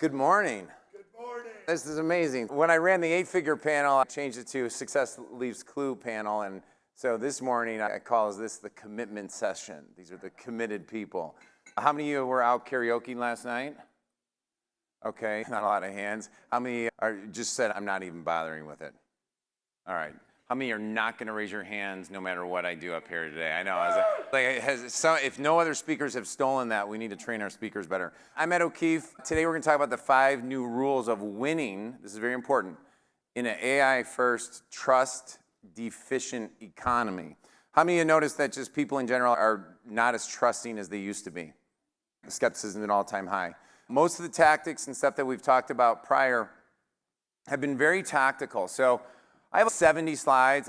Good morning. Good morning. This is amazing. When I ran the 8-figure panel, I changed it to Success Leaves Clue panel. And so this morning, I call this the commitment session. These are the committed people. How many of you were out karaoke last night? Okay, not a lot of hands. How many just said, I'm not even bothering with it? All right. How many are not going to raise your hands no matter what I do up here today? I know. If no other speakers have stolen that, we need to train our speakers better. I'm Ed O'Keefe. Today we're going to talk about the 5 new rules of winning. This is very important. In an AI-first, trust-deficient economy. How many of you noticed that just people in general are not as trusting as they used to be? Skepticism is at an all-time high. Most of the tactics and stuff that we've talked about prior have been very tactical. So I have 70 slides.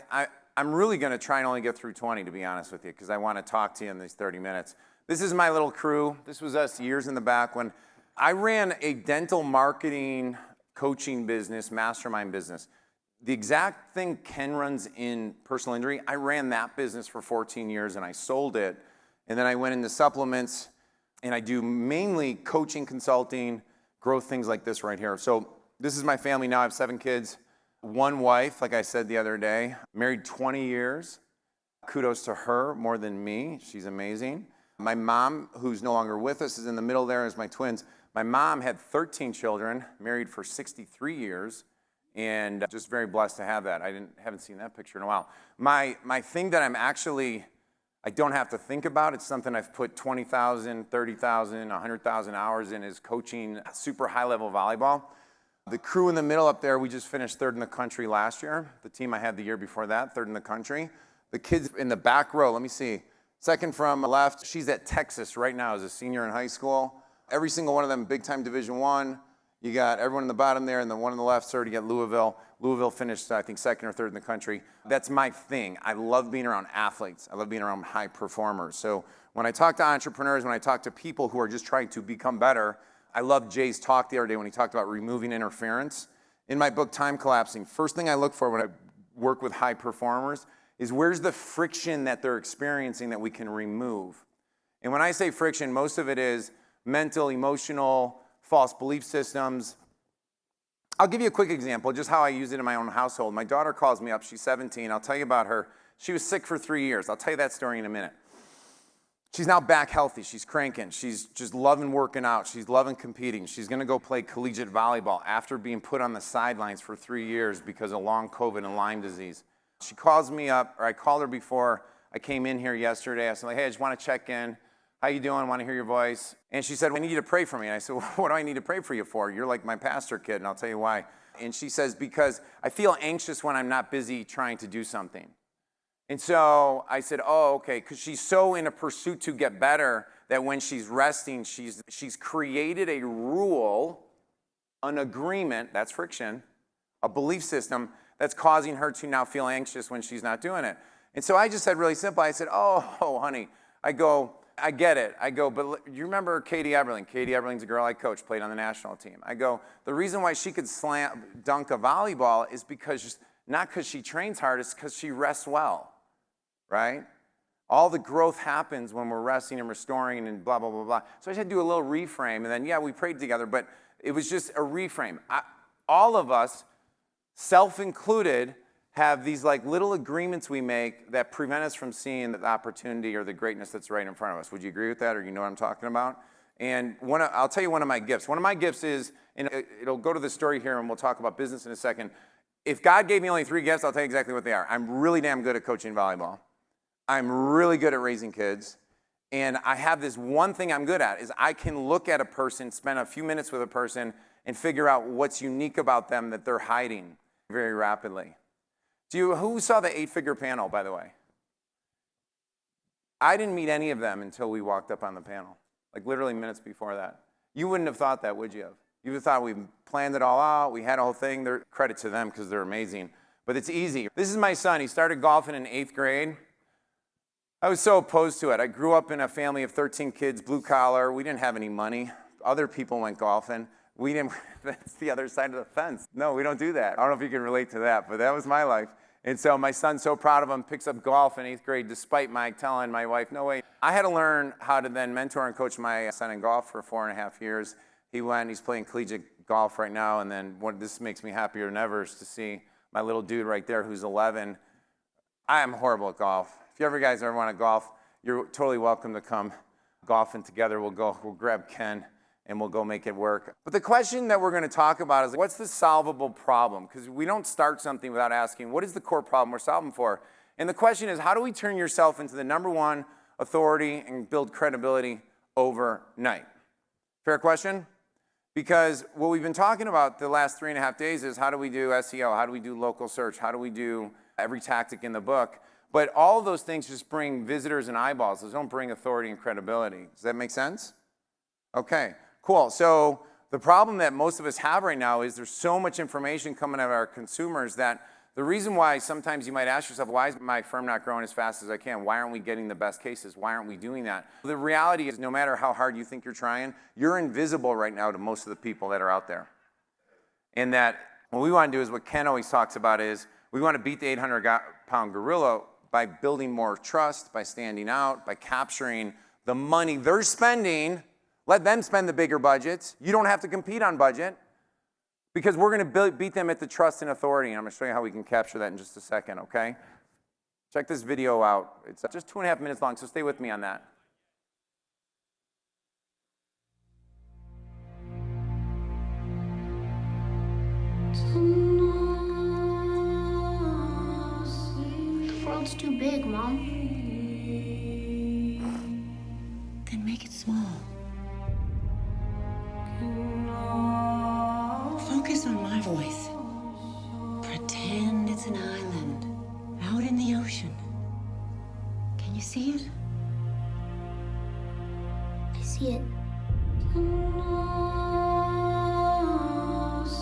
I'm really going to try and only get through 20, to be honest with you, because I want to talk to you in these 30 minutes. This is my little crew. This was us years in the back when I ran a dental marketing coaching business, mastermind business. The exact thing Ken runs in personal injury, I ran that business for 14 years and I sold it. And then I went into supplements and I do mainly coaching, consulting, growth, things like this right here. So this is my family now. I have 7 kids. 1 wife, like I said the other day, married 20 years. Kudos to her more than me. She's amazing. My mom, who's no longer with us, is in the middle there as my twins. My mom had 13 children, married for 63 years, and just very blessed to have that. I haven't seen that picture in a while. My thing that I don't have to think about, it's something I've put 20,000, 30,000, 100,000 hours in, is coaching super high-level volleyball. The crew in the middle up there, we just finished 3rd in the country last year. The team I had the year before that, 3rd in the country. The kids in the back row, let me see. Second from left, she's at Texas right now as a senior in high school. Every single one of them, big-time Division I. You got everyone in the bottom there, and the one on the left, sir, you got Louisville. Louisville finished, I think, 2nd or 3rd in the country. That's my thing. I love being around athletes. I love being around high performers. So when I talk to entrepreneurs, when I talk to people who are just trying to become better, I love Jay's talk the other day when he talked about removing interference. In my book, Time Collapsing, first thing I look for when I work with high performers is where's the friction that they're experiencing that we can remove. And when I say friction, most of it is mental, emotional, false belief systems. I'll give you a quick example, just how I use it in my own household. My daughter calls me up. She's 17. I'll tell you about her. She was sick for 3 years. I'll tell you that story in a minute. She's now back healthy. She's cranking. She's just loving working out. She's loving competing. She's going to go play collegiate volleyball after being put on the sidelines for 3 years because of long COVID and Lyme disease. She calls me up, or I called her before I came in here yesterday. I said, hey, I just want to check in. How you doing? I want to hear your voice. And she said, I need you to pray for me. And I said, well, what do I need to pray for you for? You're like my pastor kid, and I'll tell you why. And she says, because I feel anxious when I'm not busy trying to do something. And so I said, oh, okay, because she's so in a pursuit to get better that when she's resting, she's created a rule, an agreement, that's friction, a belief system that's causing her to now feel anxious when she's not doing it. And so I just said really simple, I said, oh, honey, I get it. But you remember Katie Eberling? Katie Eberling's a girl I coached, played on the national team. I go, the reason why she could dunk a volleyball is not because she trains hard, it's because she rests well. Right? All the growth happens when we're resting and restoring and blah, blah, blah, blah. So I just had to do a little reframe. And then, we prayed together, but it was just a reframe. All of us, self-included, have these like little agreements we make that prevent us from seeing the opportunity or the greatness that's right in front of us. Would you agree with that, or you know what I'm talking about? And I'll tell you one of my gifts. One of my gifts is, and it'll go to the story here, and we'll talk about business in a second. If God gave me only 3 gifts, I'll tell you exactly what they are. I'm really damn good at coaching volleyball. I'm really good at raising kids, and I have this one thing I'm good at, is I can look at a person, spend a few minutes with a person, and figure out what's unique about them that they're hiding very rapidly. Who saw the 8-figure panel, by the way? I didn't meet any of them until we walked up on the panel, like literally minutes before that. You wouldn't have thought that, would you have? You would have thought we planned it all out, we had a whole thing. Credit to them because they're amazing, but it's easy. This is my son. He started golfing in 8th grade. I was so opposed to it. I grew up in a family of 13 kids, blue collar. We didn't have any money. Other people went golfing. We didn't, that's the other side of the fence. No, we don't do that. I don't know if you can relate to that, but that was my life. And so my son's so proud of him, picks up golf in 8th grade, despite my telling my wife, no way. I had to learn how to then mentor and coach my son in golf for 4.5 years. He went, he's playing collegiate golf right now, and then this makes me happier than ever is to see my little dude right there who's 11. I am horrible at golf. If you guys ever want to golf, you're totally welcome to come golfing together. We'll grab Ken, and we'll go make it work. But the question that we're going to talk about is, what's the solvable problem? Because we don't start something without asking, what is the core problem we're solving for? And the question is, how do we turn yourself into the #1 authority and build credibility overnight? Fair question? Because what we've been talking about the last 3.5 days is, how do we do SEO? How do we do local search? How do we do every tactic in the book? But all of those things just bring visitors and eyeballs. Those don't bring authority and credibility. Does that make sense? Okay, cool. So the problem that most of us have right now is there's so much information coming at our consumers that the reason why sometimes you might ask yourself, why is my firm not growing as fast as I can? Why aren't we getting the best cases? Why aren't we doing that? The reality is, no matter how hard you think you're trying, you're invisible right now to most of the people that are out there. And that what we want to do is what Ken always talks about is, we want to beat the 800-pound gorilla by building more trust, by standing out, by capturing the money they're spending. Let them spend the bigger budgets. You don't have to compete on budget, because we're going to beat them at the trust and authority. And I'm going to show you how we can capture that in just a second, okay? Check this video out. It's just 2.5 minutes long, so stay with me on that. The world's too big, Mom. Then make it small. Focus on my voice. Pretend it's an island out in the ocean. Can you see it? I see it.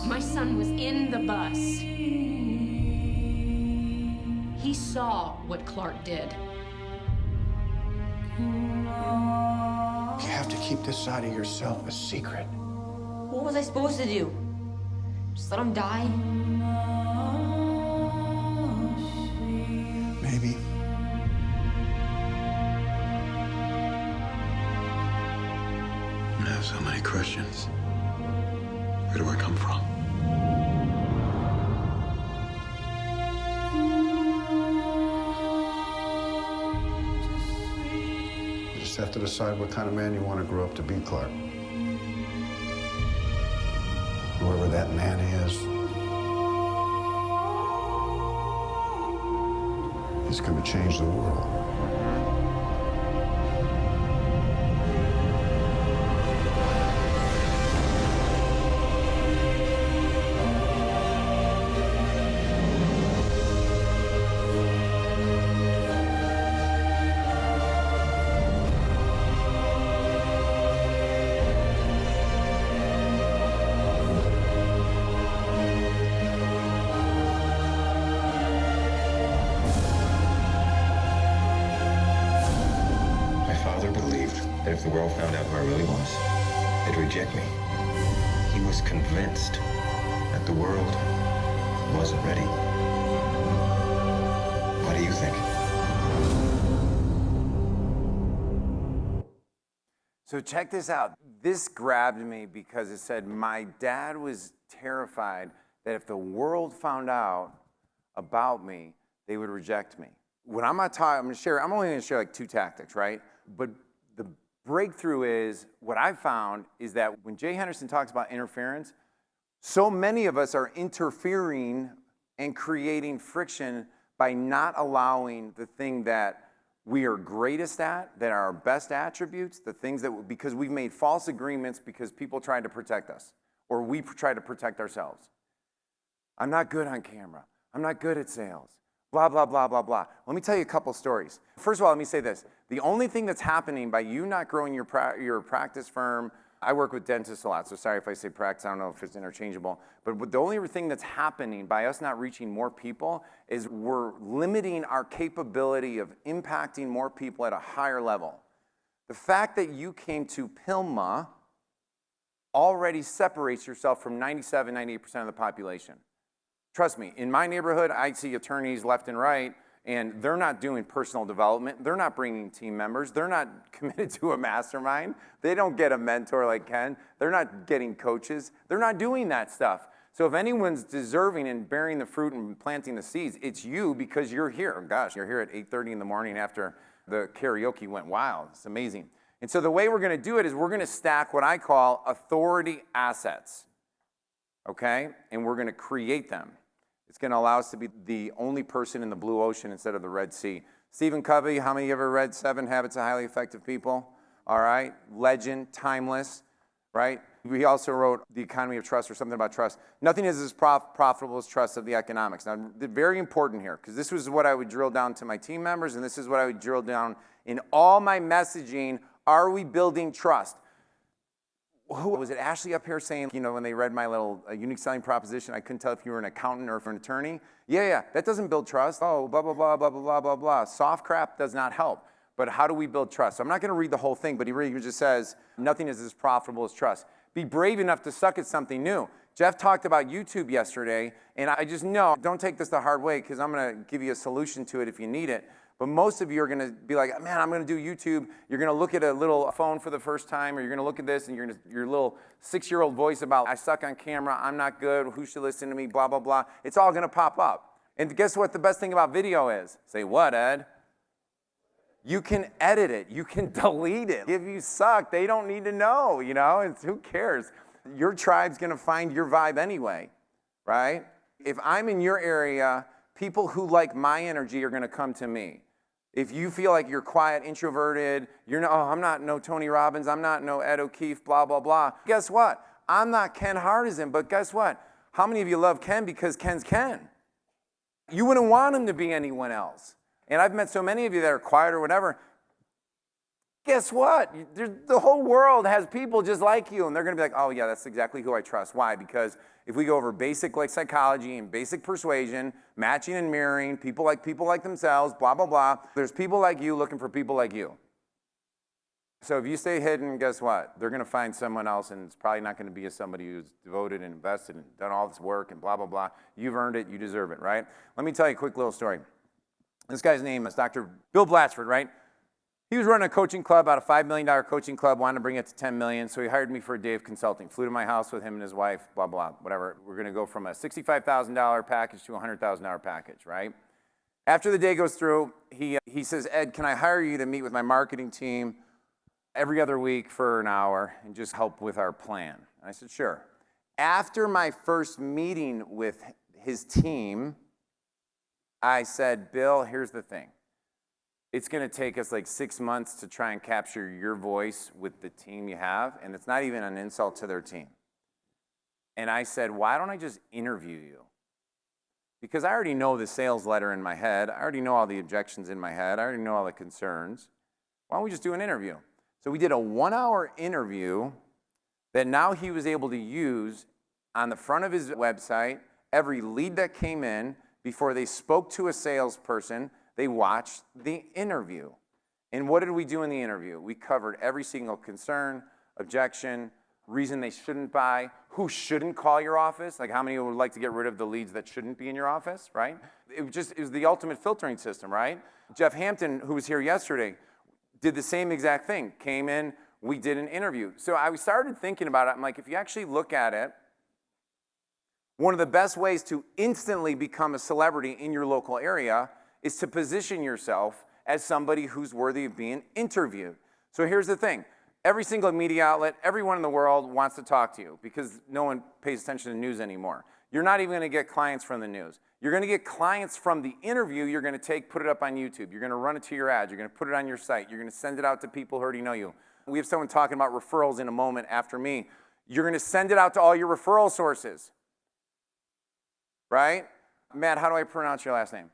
My son was in the bus. He saw what Clark did. You have to keep this side of yourself a secret. What was I supposed to do? Just let him die? Maybe. I have so many questions. Where do I come from? You just have to decide what kind of man you want to grow up to be, Clark. Whoever that man is, he's going to change the world. That if the world found out who I really was, they'd reject me. He was convinced that the world wasn't ready. What do you think? So check this out. This grabbed me because it said, my dad was terrified that if the world found out about me, they would reject me. When I'm not talking, I'm only going to share like 2 tactics, right? But the breakthrough is, what I found is that when Jay Henderson talks about interference, so many of us are interfering and creating friction by not allowing the thing that we are greatest at, that are our best attributes, the things that, because we've made false agreements because people tried to protect us, or we tried to protect ourselves. I'm not good on camera. I'm not good at sales. Blah, blah, blah, blah, blah. Let me tell you a couple stories. First of all, let me say this. The only thing that's happening by you not growing your practice firm, I work with dentists a lot, so sorry if I say practice, I don't know if it's interchangeable, but the only thing that's happening by us not reaching more people is we're limiting our capability of impacting more people at a higher level. The fact that you came to PILMA already separates yourself from 97, 98% of the population. Trust me, in my neighborhood, I see attorneys left and right, and they're not doing personal development. They're not bringing team members. They're not committed to a mastermind. They don't get a mentor like Ken. They're not getting coaches. They're not doing that stuff. So if anyone's deserving and bearing the fruit and planting the seeds, it's you, because you're here. Gosh, you're here at 8:30 in the morning after the karaoke went wild. It's amazing. And so the way we're going to do it is we're going to stack what I call authority assets, okay? And we're going to create them. It's going to allow us to be the only person in the blue ocean instead of the Red Sea. Stephen Covey, how many of you ever read 7 Habits of Highly Effective People? All right, legend, timeless, right? He also wrote The Economy of Trust, or something about trust. Nothing is as profitable as trust of the economics. Now, very important here, because this was what I would drill down to my team members, and this is what I would drill down in all my messaging. Are we building trust? Who was it, Ashley up here saying, when they read my little unique selling proposition, I couldn't tell if you were an accountant or if you're an attorney? Yeah, that doesn't build trust. Oh, blah, blah, blah, blah, blah, blah, blah, blah. Soft crap does not help. But how do we build trust? So I'm not going to read the whole thing, but he really just says, nothing is as profitable as trust. Be brave enough to suck at something new. Jeff talked about YouTube yesterday, and I just know, don't take this the hard way, because I'm going to give you a solution to it if you need it. But most of you are going to be like, man, I'm going to do YouTube. You're going to look at a little phone for the first time, or you're going to look at this, and your little 6-year-old voice about, I suck on camera, I'm not good, who should listen to me, blah, blah, blah. It's all going to pop up. And guess what the best thing about video is? Say, what, Ed? You can edit it. You can delete it. If you suck, they don't need to know, who cares? Your tribe's going to find your vibe anyway, right? If I'm in your area, people who like my energy are going to come to me. If you feel like you're quiet, introverted, I'm not no Tony Robbins, I'm not no Ed O'Keefe, blah, blah, blah. Guess what? I'm not Ken Hardison, but guess what? How many of you love Ken because Ken's Ken? You wouldn't want him to be anyone else. And I've met so many of you that are quiet or whatever. Guess what? The whole world has people just like you, and they're going to be like, oh, yeah, that's exactly who I trust. Why? Because if we go over basic psychology and basic persuasion, matching and mirroring, people like themselves, blah, blah, blah, there's people like you looking for people like you. So if you stay hidden, guess what? They're going to find someone else, and it's probably not going to be somebody who's devoted and invested and done all this work and blah, blah, blah. You've earned it. You deserve it, right? Let me tell you a quick little story. This guy's name is Dr. Bill Blatchford, right? He was running a coaching club, about a $5 million coaching club, wanted to bring it to $10 million, so he hired me for a day of consulting. Flew to my house with him and his wife, blah, blah, whatever. We're going to go from a $65,000 package to a $100,000 package, right? After the day goes through, he says, Ed, can I hire you to meet with my marketing team every other week for an hour and just help with our plan? And I said, sure. After my first meeting with his team, I said, Bill, here's the thing. It's going to take us like 6 months to try and capture your voice with the team you have, and it's not even an insult to their team. And I said, why don't I just interview you? Because I already know the sales letter in my head. I already know all the objections in my head. I already know all the concerns. Why don't we just do an interview? So we did a 1-hour interview that now he was able to use on the front of his website. Every lead that came in, before they spoke to a salesperson, they watched the interview. And what did we do in the interview? We covered every single concern, objection, reason they shouldn't buy, who shouldn't call your office. Like how many would like to get rid of the leads that shouldn't be in your office, right? It was the ultimate filtering system, right? Jeff Hampton, who was here yesterday, did the same exact thing. Came in, we did an interview. So I started thinking about it. I'm like, if you actually look at it, one of the best ways to instantly become a celebrity in your local area is to position yourself as somebody who's worthy of being interviewed. So here's the thing. Every single media outlet, everyone in the world wants to talk to you because no one pays attention to news anymore. You're not even going to get clients from the news. You're going to get clients from the interview you're going to take, put it up on YouTube. You're going to run it to your ads. You're going to put it on your site. You're going to send it out to people who already know you. We have someone talking about referrals in a moment after me. You're going to send it out to all your referral sources. Right? Matt, how do I pronounce your last name?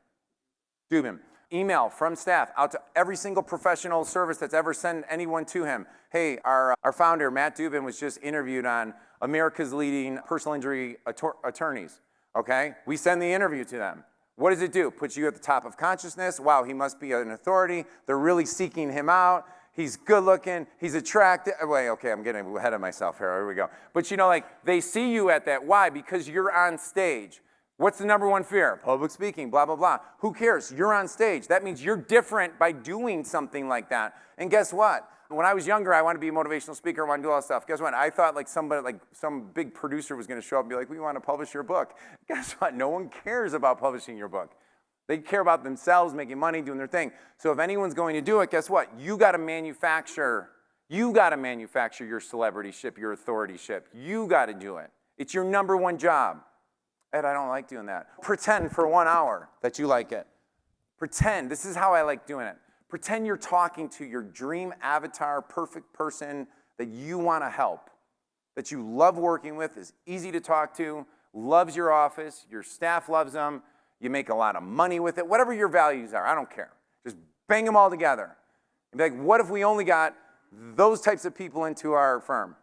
Dubin. Email from staff out to every single professional service that's ever sent anyone to him. Hey, our founder, Matt Dubin, was just interviewed on America's leading personal injury attorneys. Okay? We send the interview to them. What does it do? Puts you at the top of consciousness. Wow, he must be an authority. They're really seeking him out. He's good looking. He's attractive. Wait, okay, I'm getting ahead of myself here. Here we go. But like they see you at that. Why? Because you're on stage. What's the number one fear? Public speaking, blah, blah, blah. Who cares? You're on stage. That means you're different by doing something like that. And guess what? When I was younger, I wanted to be a motivational speaker, I wanted to do all that stuff. Guess what? I thought like somebody, like some big producer was going to show up and be like, we want to publish your book. Guess what? No one cares about publishing your book. They care about themselves, making money, doing their thing. So if anyone's going to do it, guess what? You got to manufacture your celebrityship, your authorityship. You got to do it. It's your number one job. Ed, I don't like doing that. Pretend for 1 hour that you like it. Pretend. This is how I like doing it. Pretend you're talking to your dream avatar, perfect person that you want to help, that you love working with, is easy to talk to, loves your office, your staff loves them, you make a lot of money with it, whatever your values are, I don't care. Just bang them all together. And be like, what if we only got those types of people into our firm?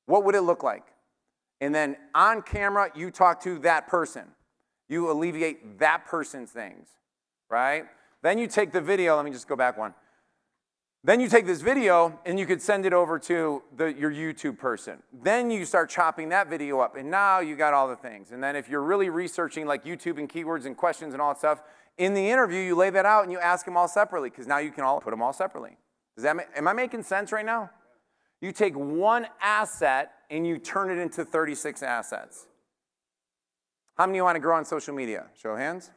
What would it look like? And then on camera, you talk to that person. You alleviate that person's things, right? Then you take the video, let me just go back one. Then you take this video and you could send it over to your YouTube person. Then you start chopping that video up and now you got all the things. And then if you're really researching like YouTube and keywords and questions and all that stuff, in the interview you lay that out and you ask them all separately because now you can all put them all separately. Am I making sense right now? You take one asset and you turn it into 36 assets. How many of you want to grow on social media? Show of hands.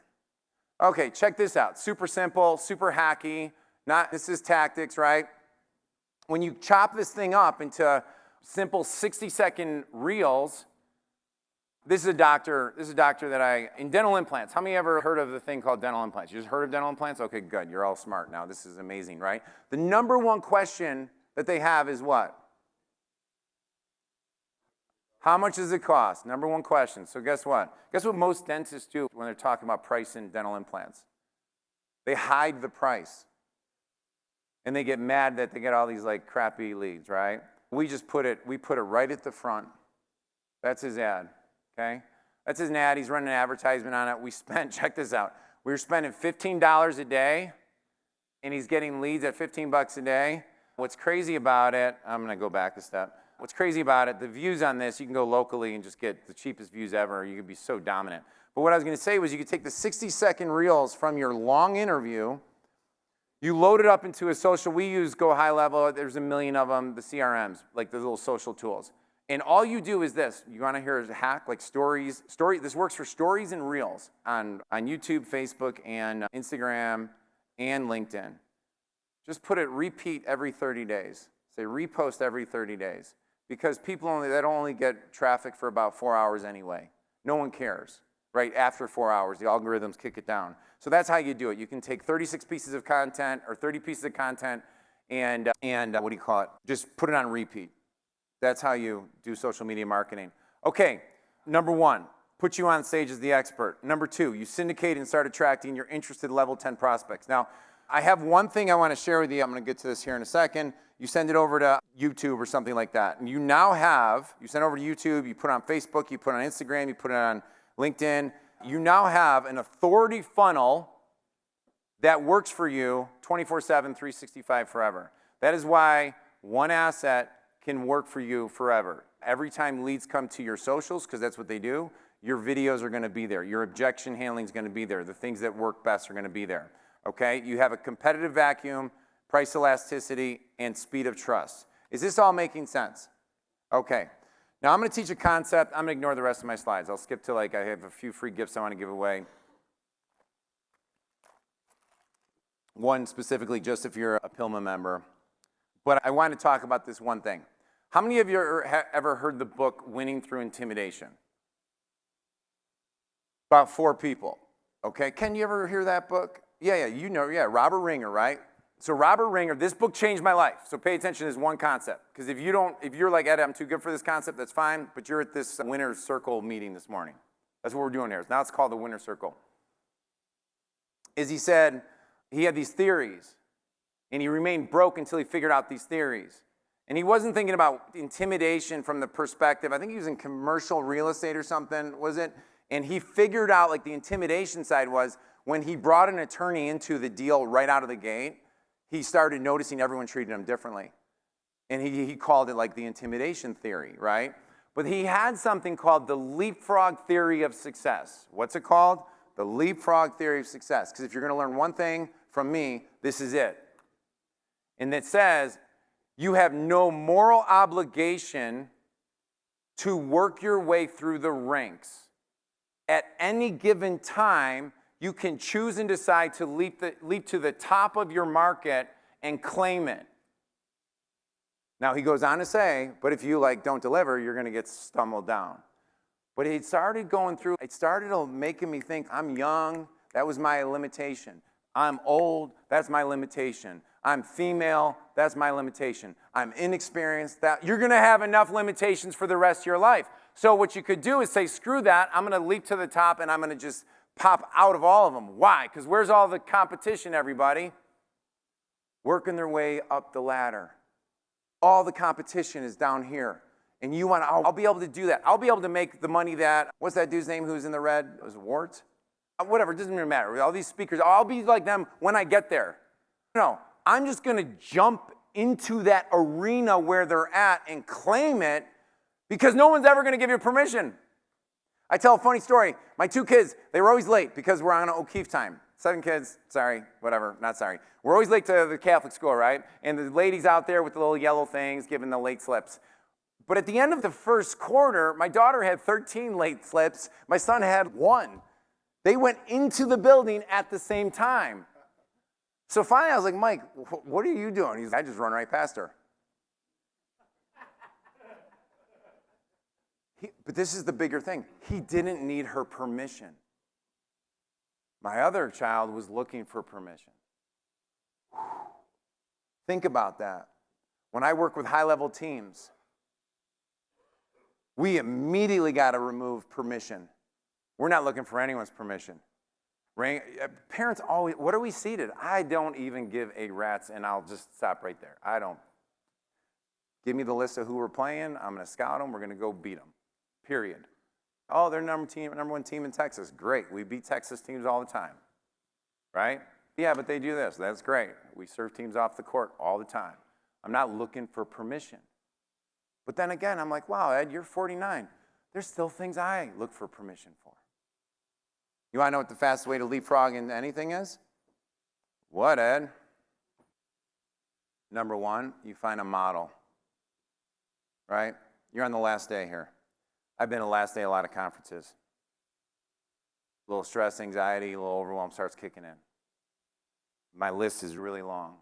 Okay, check this out. Super simple, super hacky. This is tactics, right? When you chop this thing up into simple 60-second reels, this is a doctor that in dental implants. How many ever heard of the thing called dental implants? You just heard of dental implants? Okay, good. You're all smart now. This is amazing, right? The number one question that they have is what? How much does it cost? Number one question. So guess what? Guess what most dentists do when they're talking about pricing dental implants? They hide the price. And they get mad that they get all these like crappy leads, right? We put it right at the front. That's his ad, okay? That's his ad. He's running an advertisement on it. Check this out. We were spending $15 a day, and he's getting leads at $15 a day. What's crazy about it, I'm gonna go back a step. What's crazy about it, the views on this, you can go locally and just get the cheapest views ever. You could be so dominant. But what I was gonna say was you could take the 60-second reels from your long interview, you load it up into a social, we use Go High Level, there's a million of them, the CRMs, like the little social tools. And all you do is this, you wanna hear a hack, like this works for stories and reels on YouTube, Facebook, and Instagram, and LinkedIn. Just put it repeat every 30 days. Say repost every 30 days. Because people only get traffic for about 4 hours anyway. No one cares, right? After 4 hours, the algorithms kick it down. So that's how you do it. You can take 36 pieces of content or 30 pieces of content and what do you call it? Just put it on repeat. That's how you do social media marketing. Okay, number one, put you on stage as the expert. Number two, you syndicate and start attracting your interested level 10 prospects. Now, I have one thing I want to share with you. I'm going to get to this here in a second. You send it over to YouTube or something like that. And you send it over to YouTube, you put it on Facebook, you put it on Instagram, you put it on LinkedIn. You now have an authority funnel that works for you 24/7, 365 forever. That is why one asset can work for you forever. Every time leads come to your socials, because that's what they do, your videos are going to be there. Your objection handling is going to be there. The things that work best are going to be there. Okay? You have a competitive vacuum, price elasticity, and speed of trust. Is this all making sense? Okay. Now I'm going to teach a concept. I'm going to ignore the rest of my slides. I'll skip to I have a few free gifts I want to give away. One specifically just if you're a PILMA member. But I want to talk about this one thing. How many of you ever heard the book Winning Through Intimidation? About 4 people. Okay. Ken, you ever hear that book? Yeah, you know, Robert Ringer, right? So Robert Ringer, this book changed my life. So pay attention to this one concept. Because if you're like, Ed, I'm too good for this concept, that's fine. But you're at this Winner's Circle meeting this morning. That's what we're doing here. Now it's called the Winner's Circle. He said he had these theories. And he remained broke until he figured out these theories. And he wasn't thinking about intimidation from the perspective, I think he was in commercial real estate or something, was it? And he figured out the intimidation side was when he brought an attorney into the deal right out of the gate, he started noticing everyone treated him differently. And he called it the intimidation theory, right? But he had something called the leapfrog theory of success. What's it called? The leapfrog theory of success. Because if you're going to learn one thing from me, this is it. And it says, you have no moral obligation to work your way through the ranks. At any given time, you can choose and decide to leap to the top of your market and claim it. Now, he goes on to say, but if you don't deliver, you're going to get stumbled down. But it started making me think, I'm young, that was my limitation. I'm old, that's my limitation. I'm female, that's my limitation. I'm inexperienced, you're going to have enough limitations for the rest of your life. So what you could do is say, screw that, I'm going to leap to the top and I'm going to just pop out of all of them. Why? Because where's all the competition, everybody? Working their way up the ladder. All the competition is down here. And I'll be able to do that. I'll be able to make the money that, what's that dude's name who's in the red? It was Wart? Whatever, it doesn't even matter. All these speakers, I'll be like them when I get there. No, I'm just going to jump into that arena where they're at and claim it because no one's ever going to give you permission. I tell a funny story. My 2 kids, they were always late because we're on O'Keefe time. 7 kids, sorry, whatever, not sorry. We're always late to the Catholic school, right? And the ladies out there with the little yellow things giving the late slips. But at the end of the first quarter, my daughter had 13 late slips. My son had 1. They went into the building at the same time. So finally, I was like, Mike, what are you doing? He's like, I just run right past her. But this is the bigger thing. He didn't need her permission. My other child was looking for permission. Think about that. When I work with high-level teams, we immediately got to remove permission. We're not looking for anyone's permission. Parents always, what are we seated? I don't even give a rat's, and I'll just stop right there. I don't. Give me the list of who we're playing. I'm going to scout them. We're going to go beat them. Period. Oh, they're number 1 team in Texas. Great. We beat Texas teams all the time. Right? Yeah, but they do this. That's great. We serve teams off the court all the time. I'm not looking for permission. But then again, I'm like, wow, Ed, you're 49. There's still things I look for permission for. You want to know what the fastest way to leapfrog into anything is? What, Ed? Number 1, you find a model. Right? You're on the last day here. I've been the last day at a lot of conferences. A little stress, anxiety, a little overwhelm starts kicking in. My list is really long.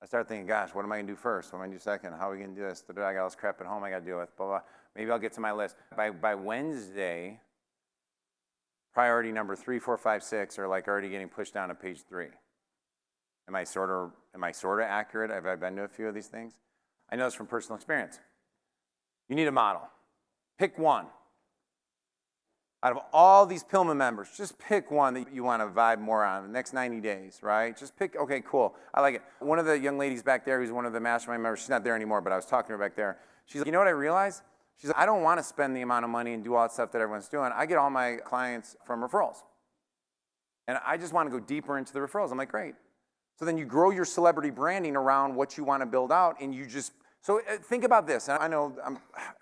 I start thinking, gosh, what am I going to do first? What am I going to do second? How are we going to do this? I got all this crap at home I got to deal with, blah, blah. Maybe I'll get to my list. By Wednesday, priority number 3, 4, 5, 6 are already getting pushed down to page 3. Am I sort of accurate? Have I been to a few of these things? I know this from personal experience. You need a model. Pick one. Out of all these Pillman members, just pick one that you want to vibe more on the next 90 days, right? Just pick, okay, cool. I like it. One of the young ladies back there who's one of the mastermind members, she's not there anymore, but I was talking to her back there. She's like, you know what I realized? She's like, I don't want to spend the amount of money and do all that stuff that everyone's doing. I get all my clients from referrals. And I just want to go deeper into the referrals. I'm like, great. So then you grow your celebrity branding around what you want to build out, and you just, so think about this. I know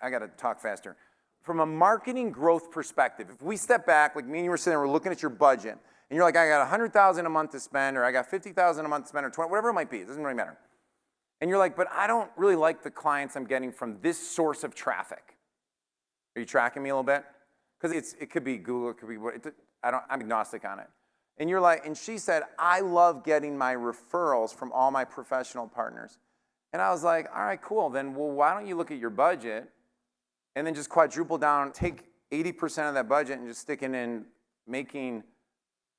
I got to talk faster. From a marketing growth perspective, if we step back, like me and you were sitting there, we're looking at your budget, and you're like, I got $100,000 a month to spend, or I got $50,000 a month to spend, or 20, whatever it might be, it doesn't really matter. And you're like, but I don't really like the clients I'm getting from this source of traffic. Are you tracking me a little bit? Because it could be Google, it could be I'm agnostic on it. And you're like, and she said, I love getting my referrals from all my professional partners. And I was like, all right, cool. Then, well, why don't you look at your budget and then just quadruple down, take 80% of that budget and just stick it in making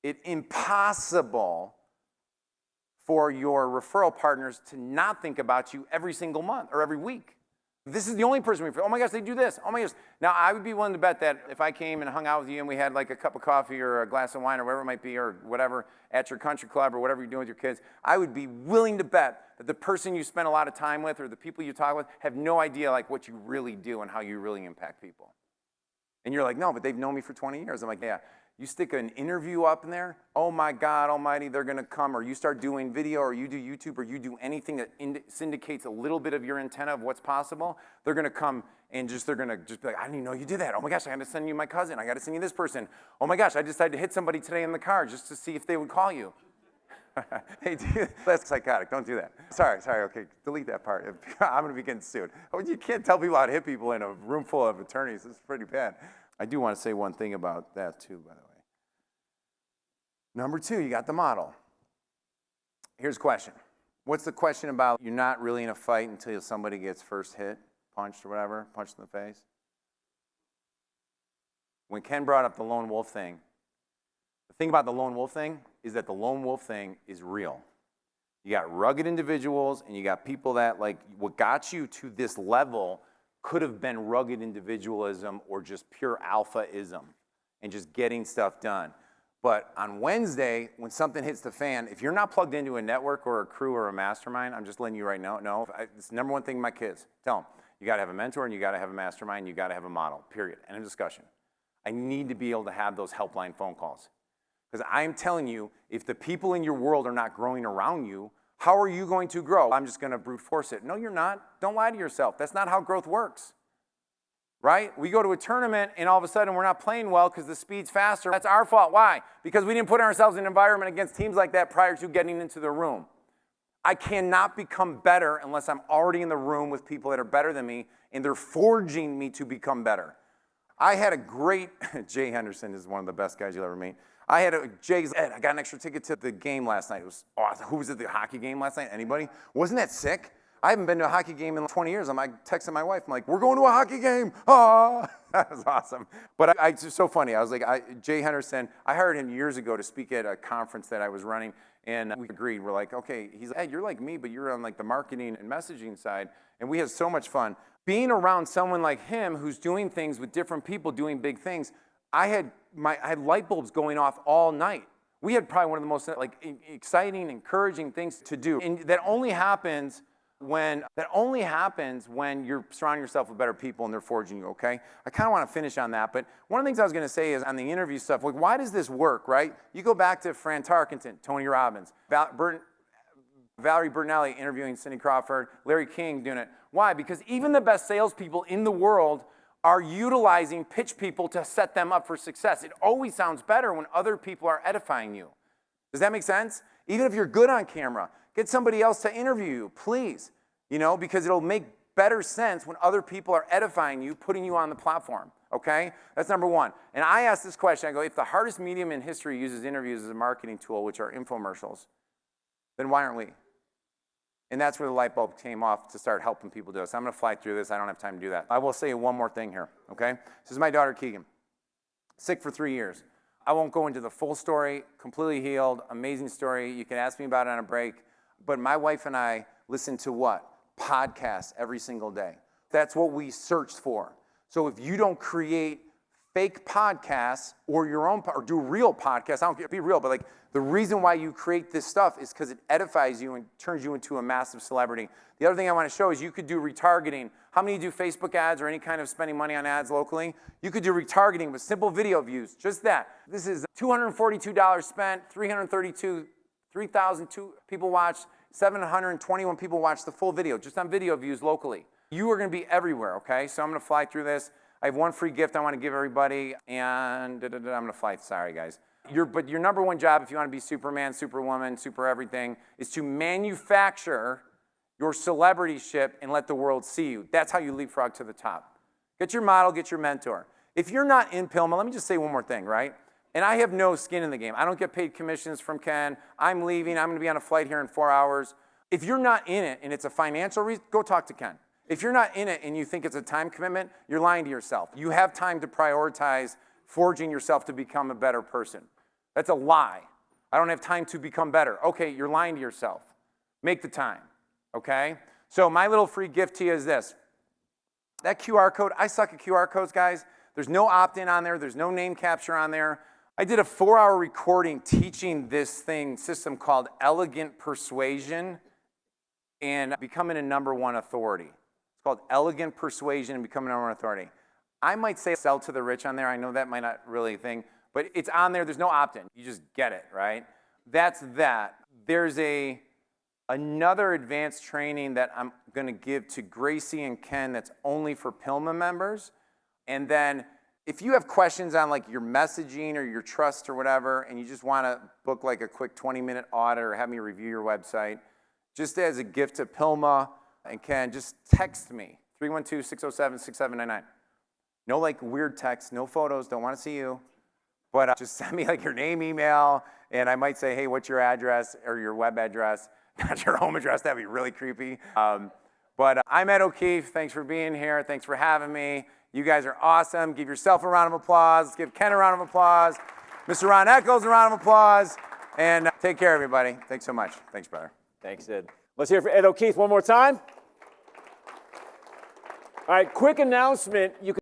it impossible for your referral partners to not think about you every single month or every week. This is the only person we feel, oh my gosh, they do this. Oh my gosh. Now, I would be willing to bet that if I came and hung out with you and we had like a cup of coffee or a glass of wine or whatever it might be or whatever at your country club or whatever you're doing with your kids, I would be willing to bet that the person you spend a lot of time with or the people you talk with have no idea like what you really do and how you really impact people. And you're like, no, but they've known me for 20 years. I'm like, yeah. You stick an interview up in there, oh my God almighty, they're going to come, or you start doing video, or you do YouTube, or you do anything that syndicates a little bit of your antenna of what's possible, they're going to come And just they're gonna just be like, I didn't even know you did that. Oh my gosh, I gotta send you my cousin. I gotta send you this person. Oh my gosh, I decided to hit somebody today in the car just to see if they would call you. Hey, dude, that's psychotic. Don't do that. Sorry, okay, delete that part. I'm gonna be getting sued. Oh, you can't tell people how to hit people in a room full of attorneys. It's pretty bad. I do want to say one thing about that too, by the way. Number 2, you got the model. Here's a question. What's the question about you're not really in a fight until somebody gets first hit, punched or whatever, punched in the face? When Ken brought up the lone wolf thing, the thing about the lone wolf thing is that the lone wolf thing is real. You got rugged individuals and you got people that, like, what got you to this level could have been rugged individualism or just pure alphaism and just getting stuff done. But on Wednesday, when something hits the fan, if you're not plugged into a network or a crew or a mastermind, I'm just letting you right now know, it's the number one thing my kids tell them. You got to have a mentor and you got to have a mastermind, you got to have a model, period. End of discussion. I need to be able to have those helpline phone calls. Because I'm telling you, if the people in your world are not growing around you, how are you going to grow? I'm just going to brute force it. No, you're not. Don't lie to yourself. That's not how growth works. Right? We go to a tournament and all of a sudden we're not playing well because the speed's faster. That's our fault. Why? Because we didn't put ourselves in an environment against teams like that prior to getting into the room. I cannot become better unless I'm already in the room with people that are better than me and they're forging me to become better. I had a great, Jay Henderson is one of the best guys you'll ever meet. I got an extra ticket to the game last night. It was awesome. Who was at the hockey game last night? Anybody? Wasn't that sick? I haven't been to a hockey game in 20 years. I'm like texting my wife. I'm like, we're going to a hockey game. Ah, that was awesome. But it's just so funny. I was like, Jay Henderson, I hired him years ago to speak at a conference that I was running. And we agreed. We're like, okay, he's like, hey, you're like me, but you're on like the marketing and messaging side. And we had so much fun. Being around someone like him who's doing things with different people, doing big things, I had light bulbs going off all night. We had probably one of the most exciting, encouraging things to do. And that only happens when you're surrounding yourself with better people and they're forging you, okay? I kind of want to finish on that, but one of the things I was going to say is on the interview stuff, like, why does this work, right? You go back to Fran Tarkenton, Tony Robbins, Valerie Bertinelli interviewing Cindy Crawford, Larry King doing it. Why? Because even the best salespeople in the world are utilizing pitch people to set them up for success. It always sounds better when other people are edifying you. Does that make sense? Even if you're good on camera, get somebody else to interview you, please. Because it'll make better sense when other people are edifying you, putting you on the platform, okay? That's number one. And I asked this question, I go, if the hardest medium in history uses interviews as a marketing tool, which are infomercials, then why aren't we? And that's where the light bulb came off to start helping people do it. So I'm going to fly through this. I don't have time to do that. I will say one more thing here, okay? This is my daughter, Keegan. Sick for 3 years. I won't go into the full story, completely healed, amazing story. You can ask me about it on a break. But my wife and I listen to what? Podcasts every single day. That's what we searched for. So if you don't create fake podcasts or your own, or do real podcasts, I don't care, be real, but like the reason why you create this stuff is because it edifies you and turns you into a massive celebrity. The other thing I want to show is you could do retargeting. How many do Facebook ads or any kind of spending money on ads locally? You could do retargeting with simple video views, just that. This is $242 spent, 3,002 people watched, 721 people watched the full video, just on video views locally. You are going to be everywhere, okay? So I'm going to fly through this. I have one free gift I want to give everybody, and I'm going to fly. Sorry, guys. But your number one job, if you want to be Superman, Superwoman, super everything, is to manufacture your celebrityship and let the world see you. That's how you leapfrog to the top. Get your model, get your mentor. If you're not in Pilma, let me just say one more thing, right? And I have no skin in the game. I don't get paid commissions from Ken. I'm leaving. I'm going to be on a flight here in 4 hours. If you're not in it and it's a financial reason, go talk to Ken. If you're not in it and you think it's a time commitment, you're lying to yourself. You have time to prioritize forging yourself to become a better person. That's a lie. I don't have time to become better. Okay, you're lying to yourself. Make the time, okay? So my little free gift to you is this. That QR code, I suck at QR codes, guys. There's no opt-in on there. There's no name capture on there. I did a 4-hour recording teaching this system called Elegant Persuasion and becoming a number one authority. It's called Elegant Persuasion and Becoming a Number One Authority. I might say sell to the rich on there. I know that might not really thing, but it's on there. There's no opt-in. You just get it, right? That's that. There's a another advanced training that I'm going to give to Gracie and Ken that's only for PILMA members. And then if you have questions on like your messaging or your trust or whatever, and you just want to book like a quick 20-minute audit or have me review your website, just as a gift to PILMA and Ken, just text me, 312-607-6799. No like weird text, no photos, don't want to see you. But just send me like your name, email, and I might say, hey, what's your address or your web address? Not your home address, that'd be really creepy. But I'm Ed O'Keefe, thanks for being here, thanks for having me. You guys are awesome. Give yourself a round of applause. Let's give Ken a round of applause. Mr. Ron Eccles a round of applause. And take care, everybody. Thanks so much. Thanks, brother. Thanks, Ed. Let's hear it for Ed O'Keefe one more time. All right, quick announcement. You can